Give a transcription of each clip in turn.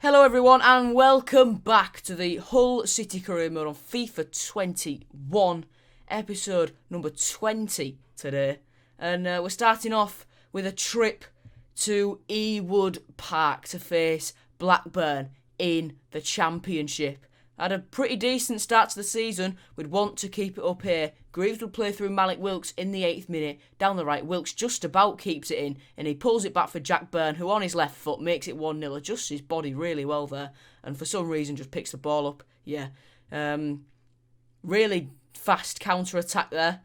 Hello everyone and welcome back to the Hull City Career Mode on FIFA 21, episode number 20 today. And we're starting off with a trip to Ewood Park to face Blackburn in the Championship. Had a pretty decent start to the season. We'd want to keep it up here. Greaves would play through Malik Wilks in the 8th minute. Down the right, Wilks just about keeps it in. And he pulls it back for Jack Byrne, who on his left foot makes it 1-0. Adjusts his body really well there. And for some reason just picks the ball up. Yeah. Really fast counter-attack there.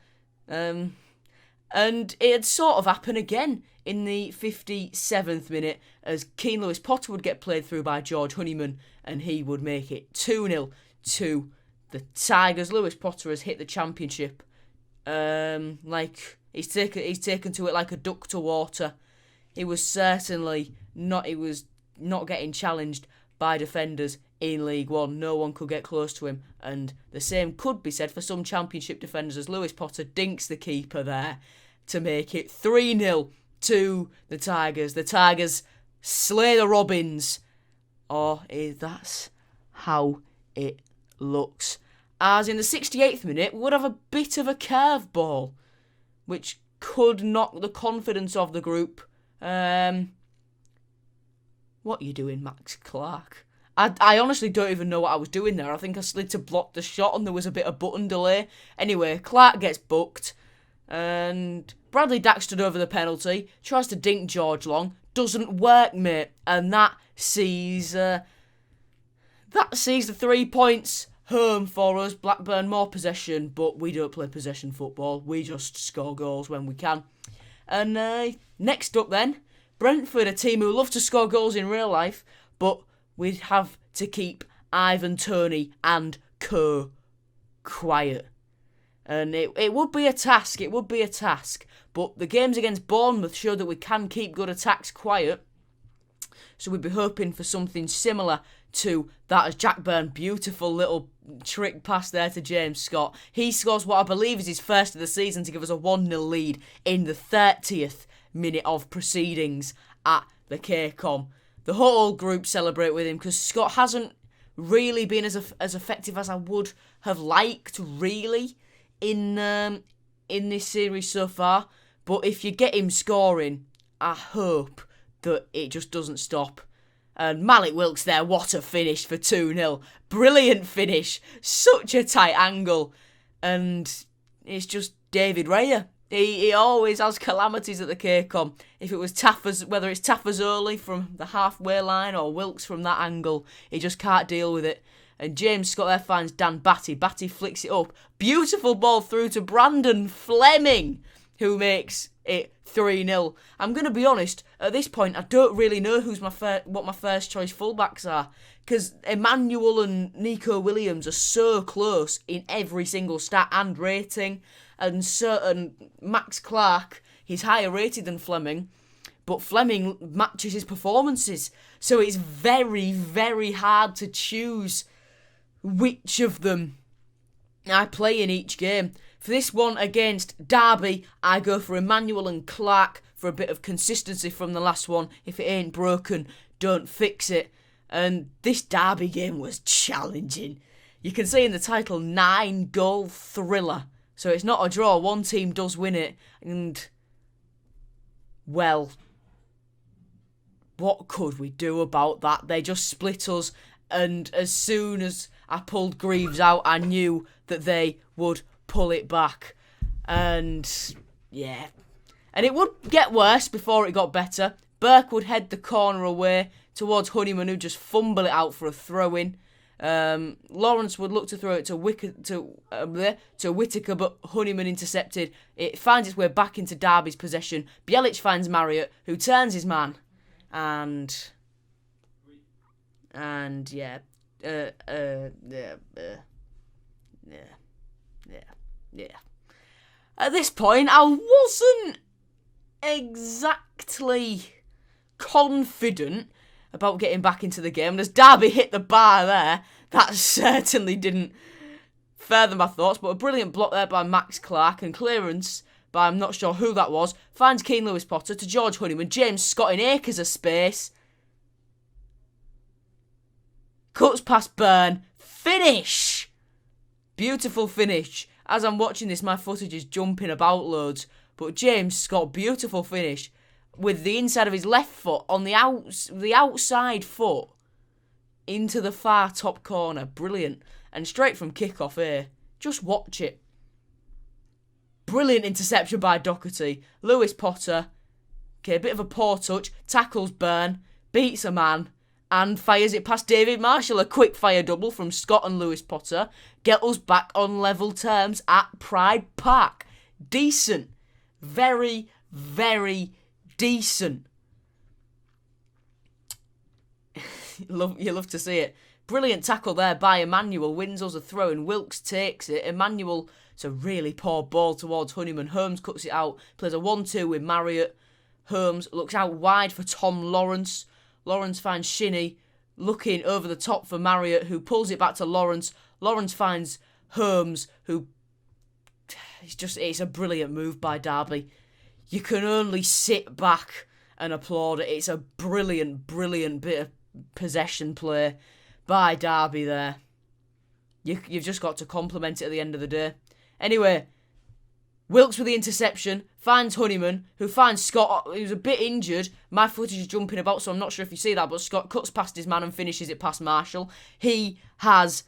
And it had sort of happened again in the 57th minute as Keane Lewis Potter would get played through by George Honeyman and he would make it 2-0 to the Tigers. Lewis Potter has hit the Championship like he's taken to it like a duck to water. He was certainly not getting challenged by defenders in League One. No one could get close to him, and the same could be said for some Championship defenders as Lewis Potter dinks the keeper there to make it 3-0 to the Tigers. The Tigers slay the Robins. That's how it looks. As in the 68th minute, we would have a bit of a curveball, which could knock the confidence of the group. What are you doing, Max Clark? I honestly don't even know what I was doing there. I think I slid to block the shot and there was a bit of button delay. Anyway, Clark gets booked. And Bradley Dack stood over the penalty, tries to dink George Long, doesn't work, mate, and that sees the 3 points home for us. Blackburn more possession, but we don't play possession football. We just score goals when we can. And next up then, Brentford, a team who love to score goals in real life, but we'd have to keep Ivan Toney and co quiet. And it would be a task, but the games against Bournemouth showed that we can keep good attacks quiet. So we'd be hoping for something similar to that as Jack Byrne, beautiful little trick pass there to James Scott. He scores what I believe is his first of the season to give us a 1-0 lead in the 30th minute of proceedings at the KCOM. The whole group celebrate with him because Scott hasn't really been as effective as I would have liked, really, in this series so far. But if you get him scoring, I hope that it just doesn't stop. And Malik Wilks there, what a finish for 2-0. Brilliant finish, such a tight angle. And it's just David Raya. He always has calamities at the KCOM. If it was whether it's Tafazoli from the halfway line or Wilks from that angle, he just can't deal with it. And James Scott there finds Dan Batty. Batty flicks it up. Beautiful ball through to Brandon Fleming, who makes it 3-0. I'm going to be honest, at this point, I don't really know what my first choice fullbacks are. Because Emmanuel and Nico Williams are so close in every single stat and rating. And Max Clark, he's higher rated than Fleming. But Fleming matches his performances. So it's very, very hard to choose which of them I play in each game. For this one against Derby, I go for Emmanuel and Clark for a bit of consistency from the last one. If it ain't broken, don't fix it. And this Derby game was challenging. You can see in the title, 9-goal thriller. So it's not a draw. One team does win it. And, well, what could we do about that? They just split us. And as soon as I pulled Greaves out, I knew that they would pull it back. And, yeah. And it would get worse before it got better. Burke would head the corner away towards Honeyman, who just fumble it out for a throw-in. Lawrence would look to throw it to Whittaker, but Honeyman intercepted. It finds its way back into Derby's possession. Bjelic finds Marriott, who turns his man. And yeah. At this point, I wasn't exactly confident about getting back into the game. And as Derby hit the bar there, that certainly didn't further my thoughts. But a brilliant block there by Max Clark and clearance by I'm not sure who that was. Finds Keane Lewis Potter to George Honeyman. James Scott in acres of space. cuts past Burn, finish! Beautiful finish. As I'm watching this, my footage is jumping about loads, but James Scott, beautiful finish with the inside of his left foot on the outside foot into the far top corner. Brilliant. And straight from kickoff here. Just watch it. Brilliant interception by Doherty. Lewis Potter. Okay, a bit of a poor touch. Tackles Burn. Beats a man. And fires it past David Marshall. A quick fire double from Scott and Lewis Potter. Get us back on level terms at Pride Park. Decent. Very, very decent. You love to see it. Brilliant tackle there by Emmanuel. Wins us a throw and Wilkes takes it. Emmanuel, it's a really poor ball towards Honeyman. Holmes cuts it out. Plays a 1-2 with Marriott. Holmes looks out wide for Tom Lawrence. Lawrence finds Shinnie looking over the top for Marriott, who pulls it back to Lawrence. Lawrence finds Holmes, who... It's a brilliant move by Derby. You can only sit back and applaud it. It's a brilliant, brilliant bit of possession play by Derby there. You've just got to compliment it at the end of the day. Anyway, Wilkes with the interception, finds Honeyman, who finds Scott, who's a bit injured. My footage is jumping about, so I'm not sure if you see that, but Scott cuts past his man and finishes it past Marshall. He has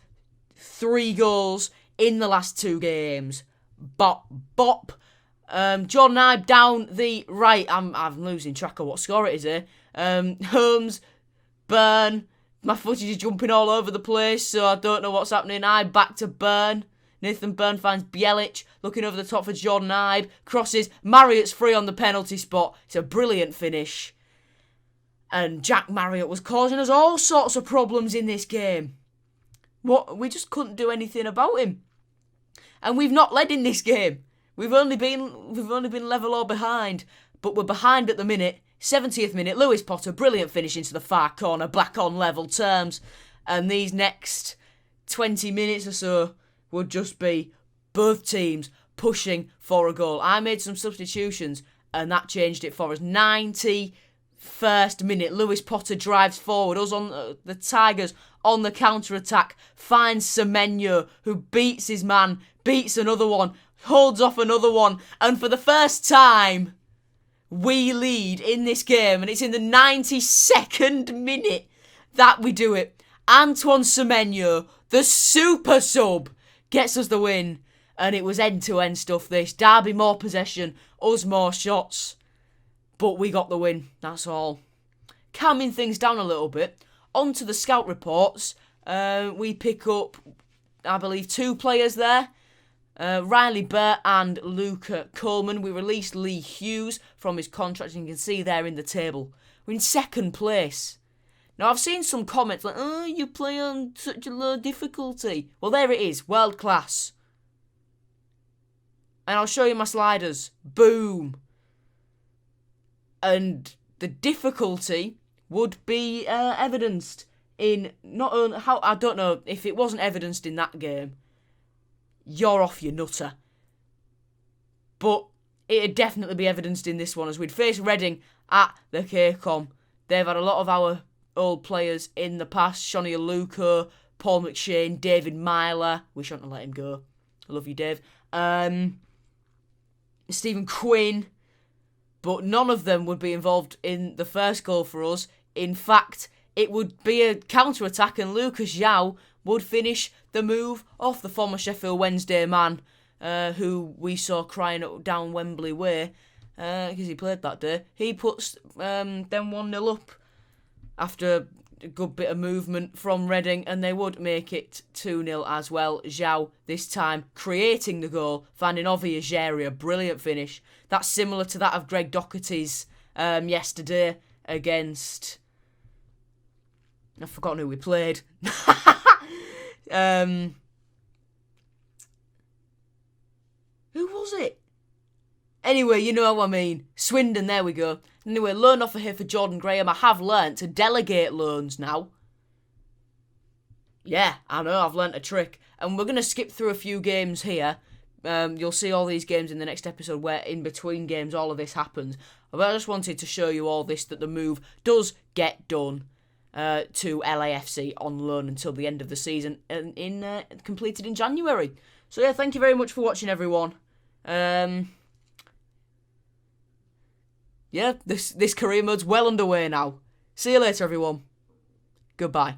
3 goals in the last 2 games. Bop, bop. Jordan Ibe down the right. I'm losing track of what score it is here. Holmes, Burn. My footage is jumping all over the place, so I don't know what's happening. Ibe back to Burn. Nathan Burn finds Bielich, looking over the top for Jordan Ibe. Crosses. Marriott's free on the penalty spot. It's a brilliant finish. And Jack Marriott was causing us all sorts of problems in this game. We just couldn't do anything about him. And we've not led in this game. We've only been level or behind. But we're behind at the minute. 70th minute, Lewis Potter, brilliant finish into the far corner, back on level terms. And these next 20 minutes or so would just be both teams pushing for a goal. I made some substitutions and that changed it for us. 91st minute, Lewis Potter drives forward. Us on the Tigers on the counter-attack. Finds Semenyo, who beats his man, beats another one, holds off another one. And for the first time, we lead in this game. And it's in the 92nd minute that we do it. Antoine Semenyo, the super sub, gets us the win. And it was end-to-end stuff, this. Derby more possession, us more shots. But we got the win, that's all. Calming things down a little bit. On to the scout reports. We pick up, I believe, 2 players there. Riley Burt and Luca Coleman. We released Lee Hughes from his contract, and you can see there in the table. We're in 2nd place. Now, I've seen some comments like, oh, you play on such a low difficulty. Well, there it is. World class. And I'll show you my sliders. Boom. And the difficulty would be evidenced in not only... I don't know if it wasn't evidenced in that game. You're off your nutter. But it'd definitely be evidenced in this one, as we'd face Reading at the KCOM. They've had a lot of our old players in the past. Shawnee Aluko, Paul McShane, David Myler. We shouldn't have let him go. I love you, Dave. Stephen Quinn. But none of them would be involved in the first goal for us. In fact, it would be a counter-attack and Lucas Yao would finish the move off the former Sheffield Wednesday man, who we saw crying down Wembley Way, because he played that day. He puts them 1-0 up after a good bit of movement from Reading, and they would make it 2-0 as well. Zhao, this time, creating the goal, finding Ovi Ageria, brilliant finish. That's similar to that of Greg Doherty's yesterday against... I've forgotten who we played. Who was it? Anyway, you know what I mean. Swindon, there we go. Anyway, loan offer here for Jordan Graham. I have learnt to delegate loans now. Yeah, I know, I've learnt a trick. And we're going to skip through a few games here. You'll see all these games in the next episode where in between games all of this happens. But I just wanted to show you all this, that the move does get done. to LAFC on loan until the end of the season, and completed in January. So yeah, thank you very much for watching, everyone. Yeah, this career mode's well underway now. See you later, everyone. Goodbye.